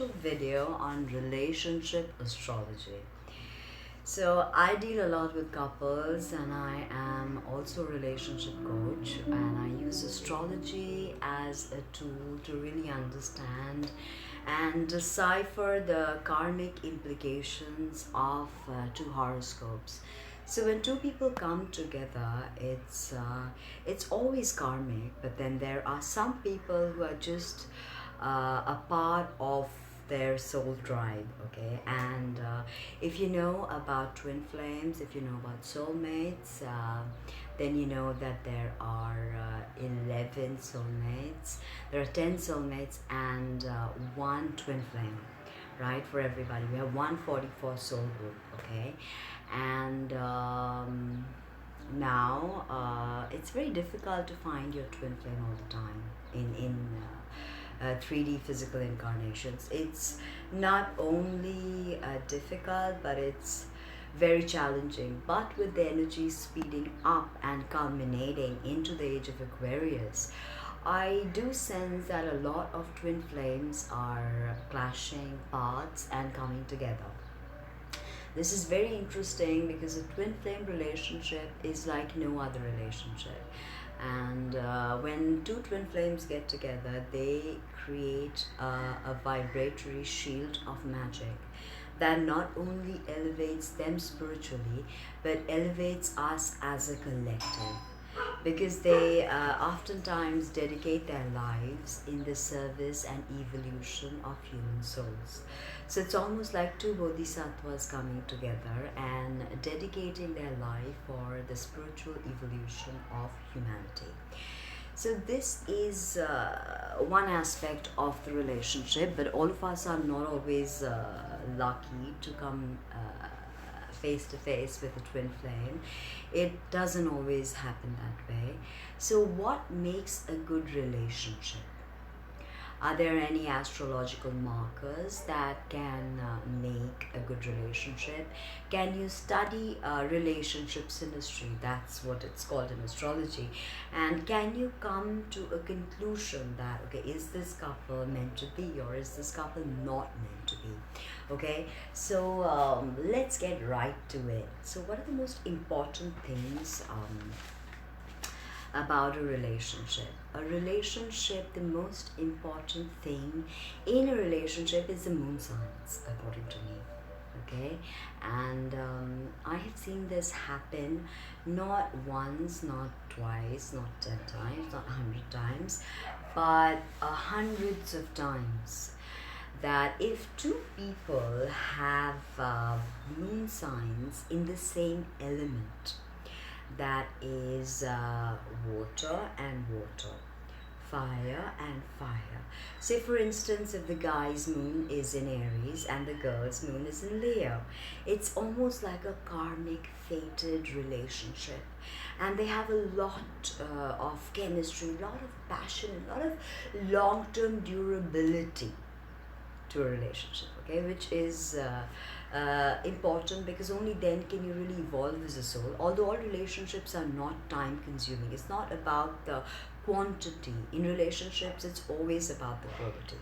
Video on relationship astrology. So I deal a lot with couples and I am also a relationship coach, and I use astrology as a tool to really understand and decipher the karmic implications of two horoscopes. So when two people come together, it's always karmic, but then there are some people who are just a part of their soul tribe. Okay, and if you know about twin flames, if you know about soulmates, then you know that there are 11 soulmates, there are 10 soulmates, and one twin flame, right? For everybody we have 144 soul group. Okay, and now it's very difficult to find your twin flame all the time in 3D physical incarnations. It's not only difficult, but it's very challenging. But with the energy speeding up and culminating into the age of Aquarius, I do sense that a lot of twin flames are clashing paths and coming together. This is very interesting because a twin flame relationship is like no other relationship. And when two twin flames get together, they create a vibratory shield of magic that not only elevates them spiritually but elevates us as a collective, because they oftentimes dedicate their lives in the service and evolution of human souls. So it's almost like two bodhisattvas coming together and dedicating their life for the spiritual evolution of humanity. So this is one aspect of the relationship, but all of us are not always lucky to come face to face with a twin flame. It doesn't always happen that way. So what makes a good relationship? Are there any astrological markers that can make a good relationship? Can you study relationship synastry? That's what it's called in astrology. And can you come to a conclusion that, okay, is this couple meant to be, or is this couple not meant to be? Okay, so let's get right to it. So what are the most important things about a relationship? A relationship, the most important thing in a relationship is the moon signs, according to me. Okay, and I have seen this happen not once, not twice, not 10 times, not 100 times, but hundreds of times. That if two people have moon signs in the same element, that is water and water, fire and fire. Say for instance, if the guy's moon is in Aries and the girl's moon is in Leo, it's almost like a karmic fated relationship, and they have a lot of chemistry, a lot of passion, a lot of long-term durability to a relationship. Okay, which is important, because only then can you really evolve as a soul. Although all relationships are not time consuming, it's not about the quantity in relationships, it's always about the quality.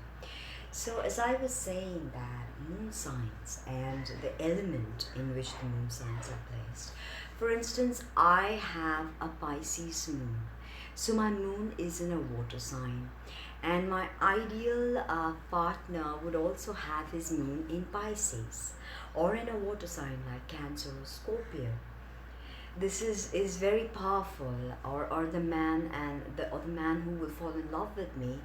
So as I was saying, that moon signs and the element in which the moon signs are placed. For instance, I have a Pisces moon, so my moon is in a water sign, and my ideal partner would also have his moon in Pisces or in a water sign like Cancer or Scorpio. This is very powerful. Or the man and the man who will fall in love with me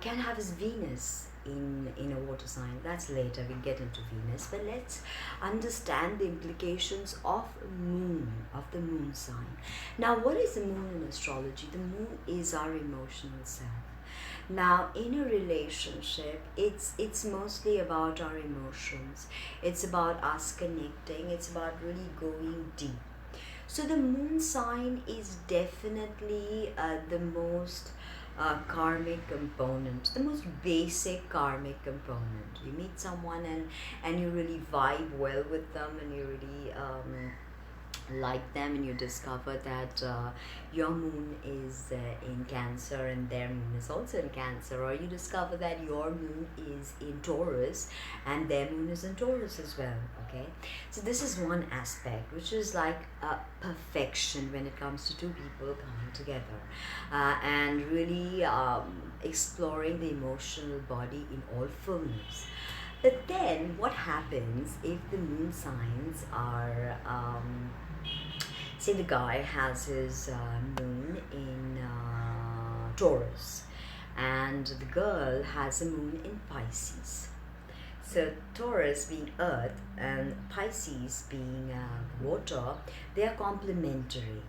can have his Venus in a water sign. That's later, we'll get into Venus, but let's understand the implications of the moon sign. Now, what is the moon in astrology? The moon is our emotional self. Now, in a relationship, it's mostly about our emotions. It's about us connecting. It's about really going deep. So the moon sign is definitely the most karmic component, the most basic karmic component. You meet someone and you really vibe well with them, and you really like them, and you discover that your moon is in Cancer and their moon is also in Cancer, or you discover that your moon is in Taurus and their moon is in Taurus as well. Okay, so this is one aspect which is like perfection when it comes to two people coming together and really exploring the emotional body in all fullness. But then what happens if the moon signs are say the guy has his moon in Taurus and the girl has a moon in Pisces. So Taurus being earth and Pisces being water, they are complementary.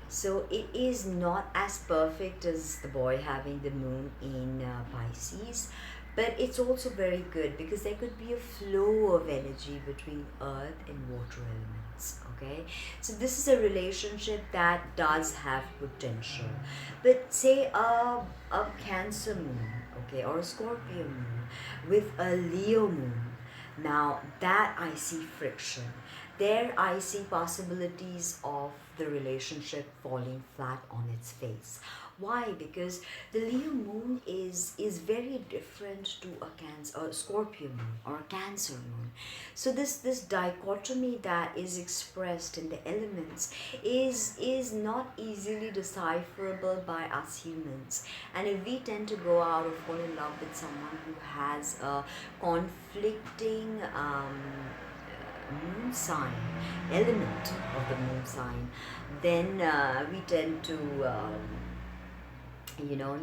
So it is not as perfect as the boy having the moon in Pisces, but it's also very good because there could be a flow of energy between earth and water elements. Okay, so this is a relationship that does have potential. But say a Cancer moon, okay, or a Scorpio moon with a Leo moon, now that I see friction. There I see possibilities of the relationship falling flat on its face. Why? Because the Leo moon is very different to a Cancer, a Scorpio moon or a Cancer moon. So this dichotomy that is expressed in the elements is not easily decipherable by us humans. And if we tend to go out or fall in love with someone who has a conflicting moon sign, element of the moon sign, then we tend to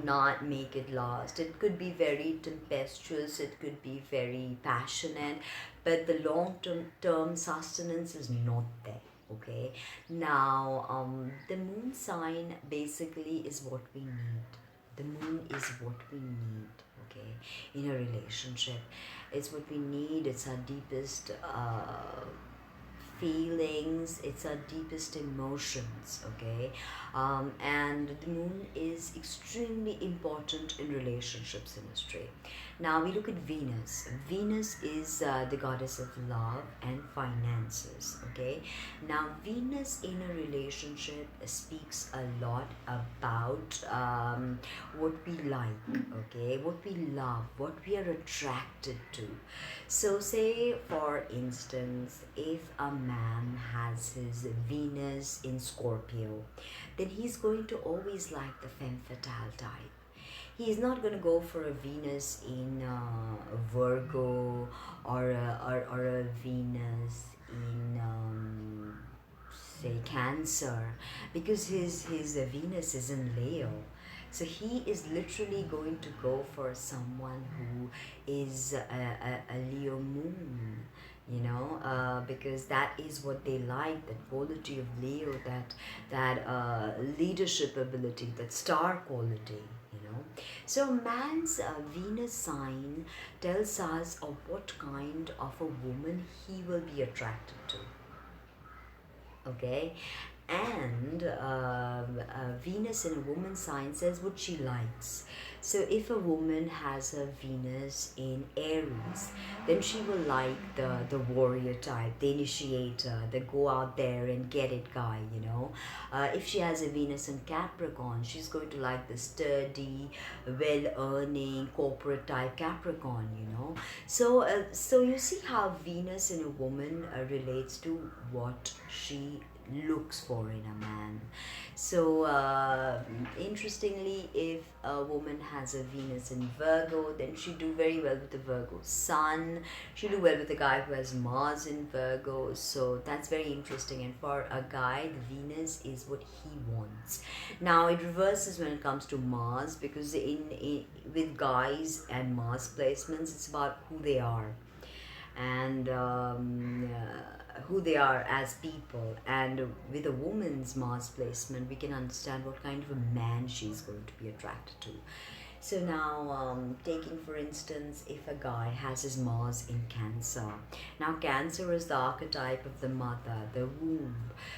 not make it last. It could be very tempestuous, it could be very passionate, but the long term sustenance is not there. Okay, now the moon sign basically is what we need. The moon is what we need, okay, in a relationship. It's what we need. It's our deepest feelings, it's our deepest emotions. Okay, and the moon is extremely important in relationships industry. Now we look at Venus. Venus is the goddess of love and finances. Okay, now Venus in a relationship speaks a lot about what we like, okay, what we love, what we are attracted to. So say for instance, if a man has his Venus in Scorpio, then he's going to always like the femme fatale type. He's not going to go for a Venus in Virgo or a Venus in say Cancer, because his Venus is in Leo. So he is literally going to go for someone who is a Leo moon, because that is what they like, that quality of Leo, that leadership ability, that star quality. So a man's Venus sign tells us of what kind of a woman he will be attracted to. Okay, and Venus in a woman's sign says what she likes. So if a woman has a Venus in Aries, then she will like the warrior type, the initiator, the go out there and get it guy. If she has a Venus in Capricorn, she's going to like the sturdy, well earning corporate type Capricorn. So you see how Venus in a woman relates to what she looks for in a man. So interestingly, if a woman has a Venus in Virgo, then she do very well with the Virgo sun. She do well with a guy who has Mars in Virgo. So that's very interesting. And for a guy, the Venus is what he wants. Now it reverses when it comes to Mars, because in with guys and Mars placements, it's about who they are and who they are as people. And with a woman's Mars placement, we can understand what kind of a man she's going to be attracted to. So now, taking for instance, if a guy has his Mars in Cancer. Now, Cancer is the archetype of the mother, the womb.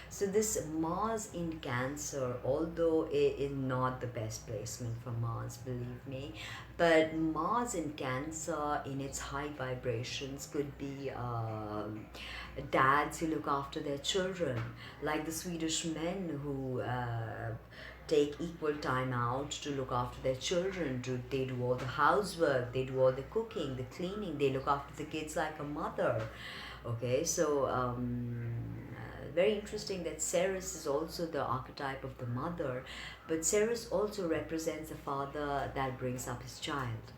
So this Mars in Cancer, although it is not the best placement for Mars, believe me, but Mars in Cancer in its high vibrations could be dads who look after their children, like the Swedish men who take equal time out to look after their children. They do all the housework, they do all the cooking, the cleaning, they look after the kids like a mother. Okay, so very interesting that Ceres is also the archetype of the mother, but Ceres also represents the father that brings up his child.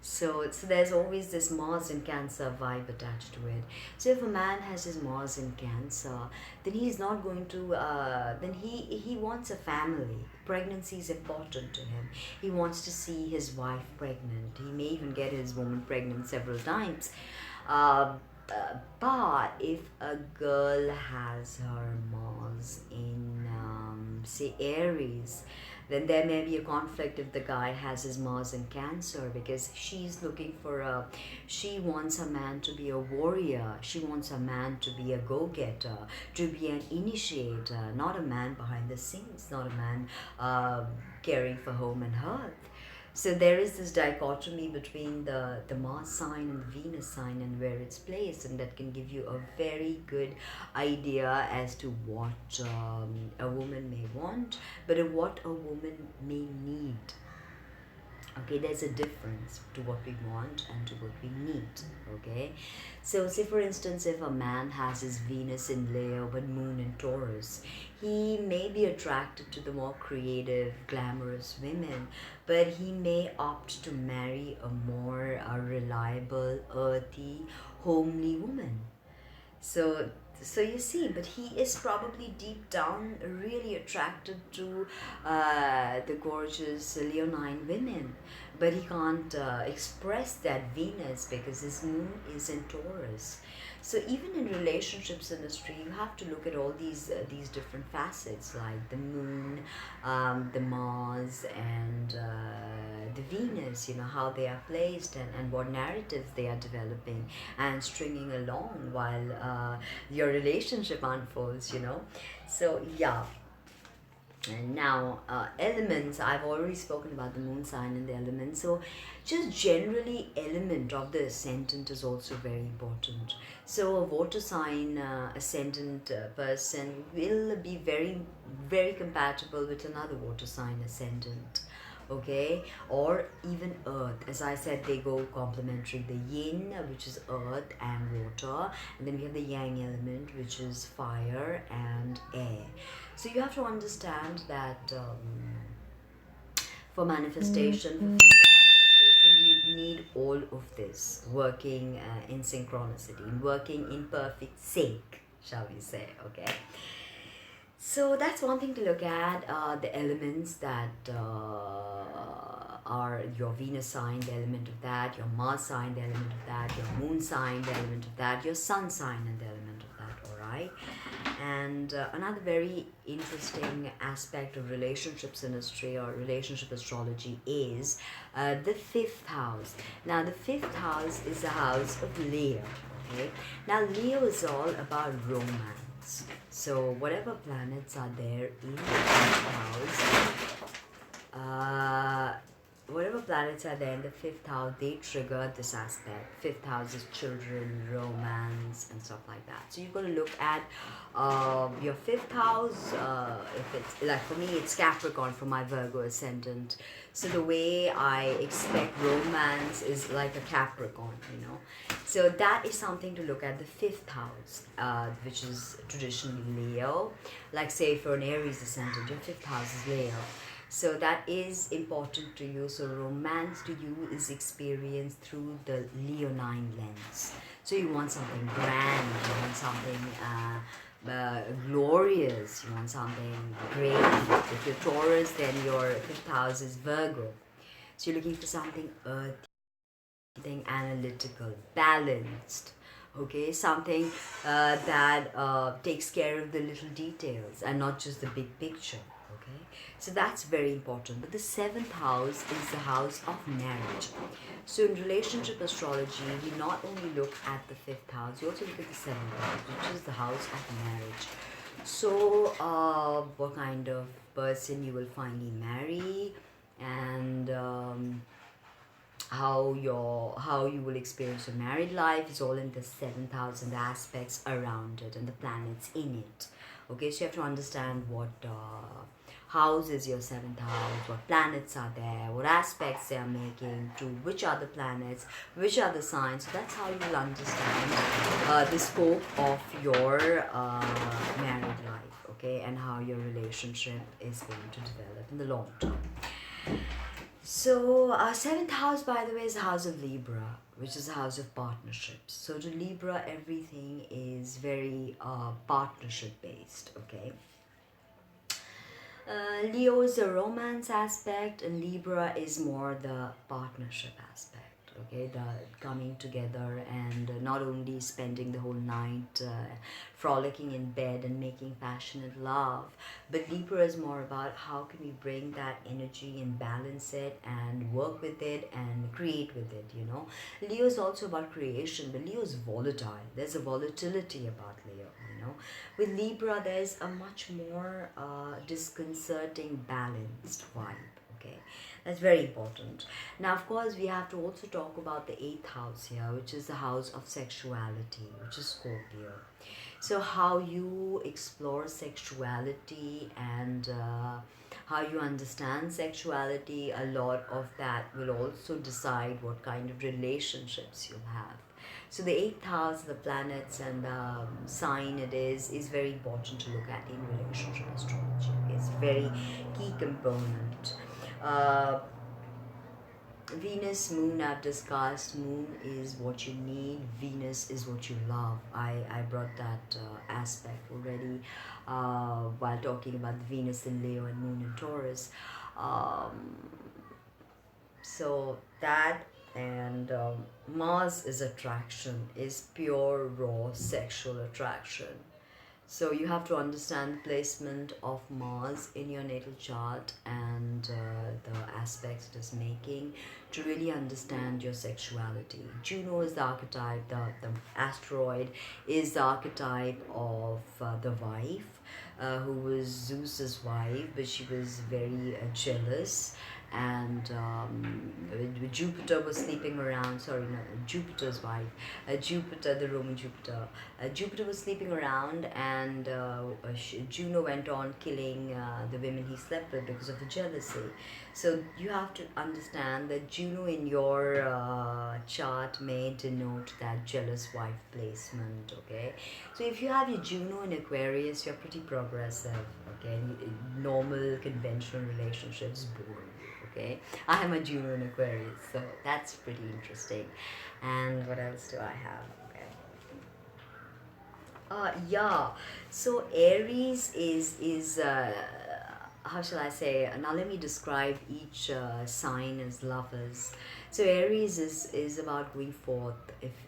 So there's always this Mars in Cancer vibe attached to it. So if a man has his Mars in Cancer, then he's not going to. Then he wants a family. Pregnancy is important to him. He wants to see his wife pregnant. He may even get his woman pregnant several times. But if a girl has her Mars in, say, Aries, then there may be a conflict if the guy has his Mars in Cancer, because she's looking for she wants a man to be a warrior, she wants a man to be a go-getter, to be an initiator, not a man behind the scenes, not a man caring for home and hearth. So there is this dichotomy between the Mars sign and the Venus sign and where it's placed, and that can give you a very good idea as to what a woman may want, but what a woman may need. Okay, there's a difference to what we want and to what we need. Okay, so say for instance, if a man has his Venus in Leo but Moon in Taurus, he may be attracted to the more creative, glamorous women, but he may opt to marry a more reliable, earthy, homely woman. So you see, but he is probably deep down really attracted to the gorgeous Leonine women, but he can't express that Venus because his moon is in Taurus. So even in relationships industry, you have to look at all these different facets, like the moon, the Mars, and the Venus. You know how they are placed, and what narratives they are developing and stringing along while your relationship unfolds. So yeah. And now, elements, I've already spoken about the moon sign and the elements. So, just generally, element of the ascendant is also very important. So, a water sign ascendant person will be very, very compatible with another water sign ascendant. Okay, or even earth. As I said, they go complementary. The yin, which is earth and water, and then we have the yang element, which is fire and air. So you have to understand that for manifestation, for physical manifestation, we need all of this working in synchronicity, working in perfect sync, shall we say? Okay. So that's one thing to look at, the elements that are your Venus sign, the element of that, your Mars sign, the element of that, your moon sign, the element of that, your sun sign, and the element of that, alright? And another very interesting aspect of relationships industry or relationship astrology is the fifth house. Now, the fifth house is the house of Leo, okay? Now, Leo is all about romance. So whatever planets are there in the fifth house, whatever planets are there in the fifth house, they trigger this aspect. Fifth house is children, romance, and stuff like that. So you've got to look at your fifth house. If it's like for me, it's Capricorn for my Virgo ascendant. So the way I expect romance is like a Capricorn, So that is something to look at, the fifth house, which is traditionally Leo. Like say for an Aries ascendant, your fifth house is Leo. So that is important to you. So romance to you is experienced through the Leonine lens. So you want something grand, you want something glorious, you want something great. If you're Taurus, then your fifth house is Virgo. So you're looking for something earthy, something analytical, balanced. Okay, something that takes care of the little details and not just the big picture. Okay, so that's very important. But the seventh house is the house of marriage. So in relationship astrology, we not only look at the fifth house, we also look at the seventh house, which is the house of marriage. So, what kind of person you will finally marry, and how you will experience your married life is all in the seventh house and the aspects around it and the planets in it. Okay, so you have to understand what house is your seventh house, what planets are there, what aspects they are making to which are the planets, which are the signs. So that's how you'll understand the scope of your married life, okay, and how your relationship is going to develop in the long term. So, our seventh house, by the way, is the house of Libra, which is the house of partnerships. So, to Libra, everything is very partnership based, okay? Leo is the romance aspect, and Libra is more the partnership aspect. Okay, the coming together and not only spending the whole night frolicking in bed and making passionate love, but Libra is more about how can we bring that energy and balance it and work with it and create with it. Leo is also about creation, but Leo is volatile. There's a volatility about Leo. With Libra, there's a much more disconcerting, balanced vibe. Okay, that's very important. Now, of course, we have to also talk about the eighth house here, which is the house of sexuality, which is Scorpio. So, how you explore sexuality and how you understand sexuality, a lot of that will also decide what kind of relationships you'll have. So the eighth house, the planets and the sign it is very important to look at in relationship astrology. It's very key component. Uh, Venus, Moon, I've discussed. Moon is what you need. Venus is what you love. I brought that aspect already while talking about Venus in Leo and Moon in Taurus. Um, so that and Mars is attraction, is pure raw sexual attraction. So you have to understand the placement of Mars in your natal chart and the aspects it is making to really understand your sexuality. Juno is the archetype, the asteroid is the archetype of the wife, who was Zeus's wife, but she was very jealous, and Jupiter was sleeping around. Sorry, no, Jupiter's wife, Jupiter, the Roman Jupiter. Jupiter was sleeping around, and Juno went on killing the women he slept with because of the jealousy. So you have to understand that Juno in your chart may denote that jealous wife placement. Okay, so if you have your Juno in Aquarius, you're pretty progressive. Okay, normal conventional relationships bore you. Okay, I am a Juno in Aquarius, so that's pretty interesting. And what else do I have? Yeah. So Aries is how shall I say? Now let me describe each sign as lovers. So Aries is about going forth.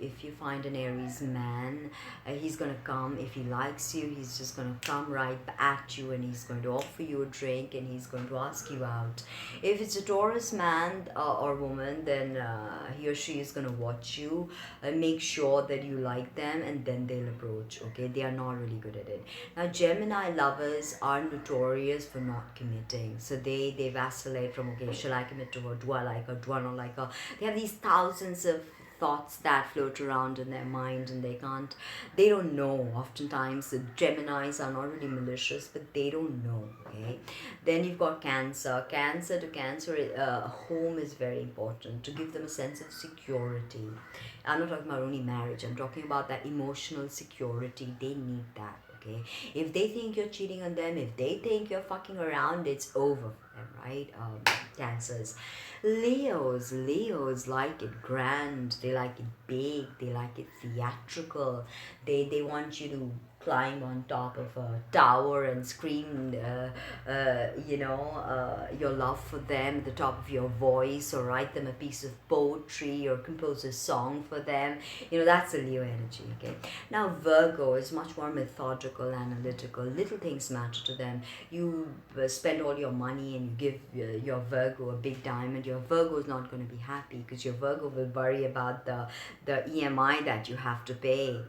If you find an Aries man, he's gonna come. If he likes you, he's just gonna come right at you, and he's going to offer you a drink, and he's going to ask you out. If it's a Taurus man or woman, then he or she is gonna watch you and make sure that you like them, and then they'll approach. Okay, they are not really good at it. Now Gemini lovers are notorious for not committing, so they vacillate from, okay, shall I commit to her, do I like her, do I not like her. They have these thousands of thoughts that float around in their mind, and they don't know. Oftentimes the Geminis are not really malicious, but they don't know. Okay, then you've got Cancer. Home is very important to give them a sense of security. I'm not talking about only marriage, I'm talking about that emotional security. They need that. Okay, if they think you're cheating on them, if they think you're fucking around, it's over. them, right? Cancers. Leos like it grand, they like it big, they like it theatrical. They want you to climb on top of a tower and scream your love for them at the top of your voice, or write them a piece of poetry, or compose a song for them. That's a Leo energy. Okay, now Virgo is much more methodical, analytical. Little things matter to them. You spend all your money and you give your Virgo a big diamond, your Virgo is not going to be happy, because your Virgo will worry about the EMI that you have to pay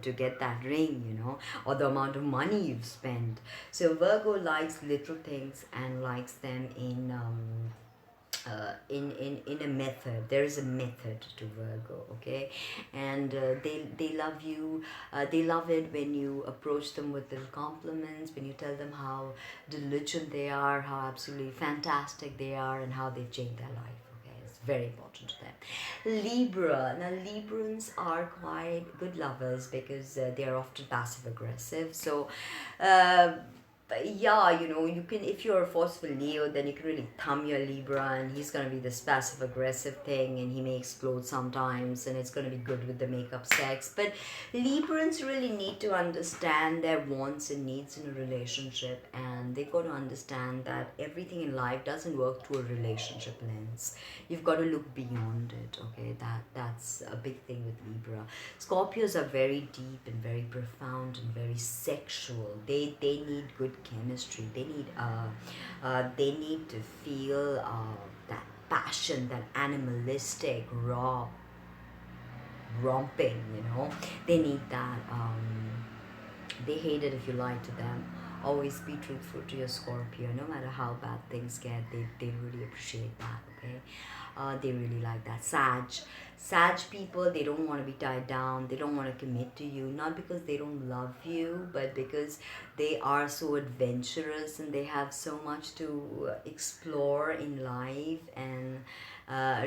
to get that ring, or the amount of money you've spent. So Virgo likes little things and likes them in a method. There is a method to Virgo. Okay, and they love you. They love it when you approach them with little compliments, when you tell them how diligent they are, how absolutely fantastic they are, and how they've changed their life. Okay, it's very important to them. Libra. Now Librans are quite good lovers, because they are often passive aggressive. So uh, yeah, you can, if you're a forceful Leo, then you can really thumb your Libra, and he's gonna be this passive aggressive thing, and he may explode sometimes, and it's gonna be good with the makeup sex. But Librans really need to understand their wants and needs in a relationship, and they've got to understand that everything in life doesn't work through a relationship lens. You've got to look beyond it. Okay, that's a big thing with Libra. Scorpios are very deep and very profound and very sexual. They need good chemistry. They need to feel that passion, that animalistic raw romping. They need that. They hate it if you lie to them. Always be truthful to your Scorpio, no matter how bad things get. They really appreciate that. Okay, they really like that. Sag people, they don't want to be tied down. They don't want to commit to you, not because they don't love you, but because they are so adventurous and they have so much to explore in life, and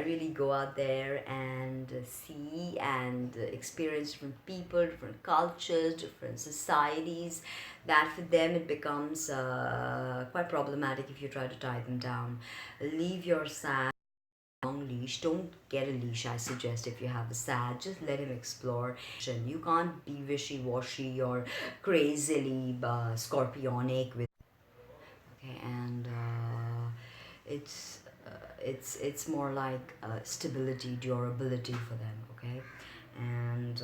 really go out there and see and experience different people, different cultures, different societies, that for them it becomes quite problematic if you try to tie them down. Leave your Sag long leash. Don't get a leash, I suggest. If you have a Sag, just let him explore. You can't be wishy-washy or crazily scorpionic with. Okay, and it's more like stability, durability for them. Okay, and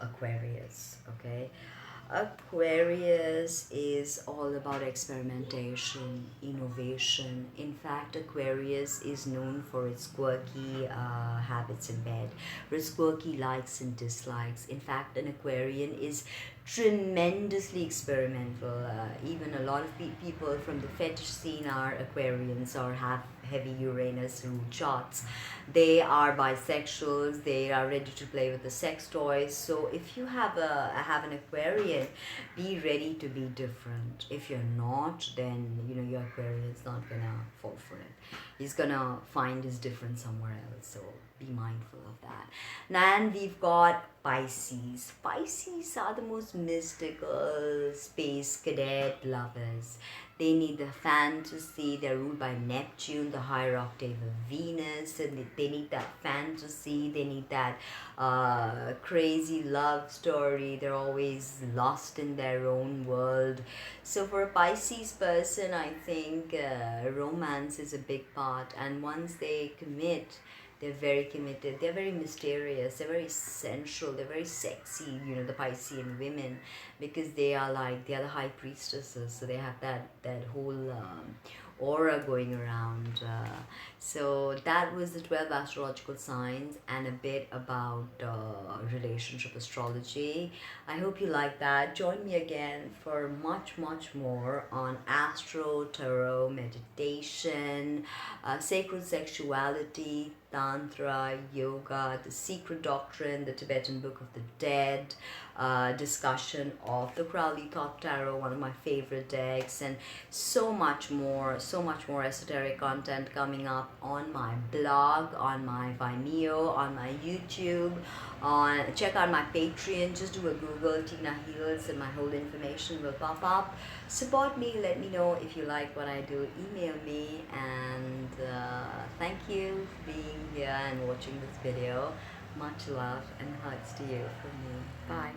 Aquarius. Okay, Aquarius is all about experimentation, innovation. In fact, Aquarius is known for its quirky habits in bed, for its quirky likes and dislikes. In fact, an Aquarian is tremendously experimental. Even a lot of people from the fetish scene are Aquarians, or have heavy Uranus root charts. They are bisexuals. They are ready to play with the sex toys. So if you have an Aquarian, be ready to be different. If you're not, then your Aquarian is not gonna fall for it. He's gonna find his difference somewhere else. So be mindful of that. And we've got Pisces. Pisces are the most mystical space cadet lovers. They need the fantasy. They're ruled by Neptune, the higher octave of Venus, and they need that fantasy. They need that crazy love story. They're always lost in their own world. So for a Pisces person, I think romance is a big part, and once they commit, they're very committed. They're very mysterious. They're very sensual. They're very sexy. The Piscean women, because they are the high priestesses. So they have that whole aura going around. So that was the 12 astrological signs and a bit about relationship astrology. I hope you like that. Join me again for much more on astro, tarot, meditation, sacred sexuality, Tantra, yoga, the secret doctrine, the Tibetan Book of the Dead, discussion of the Crowley Thought Tarot, one of my favorite decks, and so much more esoteric content coming up on my blog, on my Vimeo, on my YouTube. Check out my Patreon. Just do a Google Tinaheals and my whole information will pop up. Support me. Let me know if you like what I do. Email me, and thank you for being here and watching this video. Much love and hugs to you from me. Bye.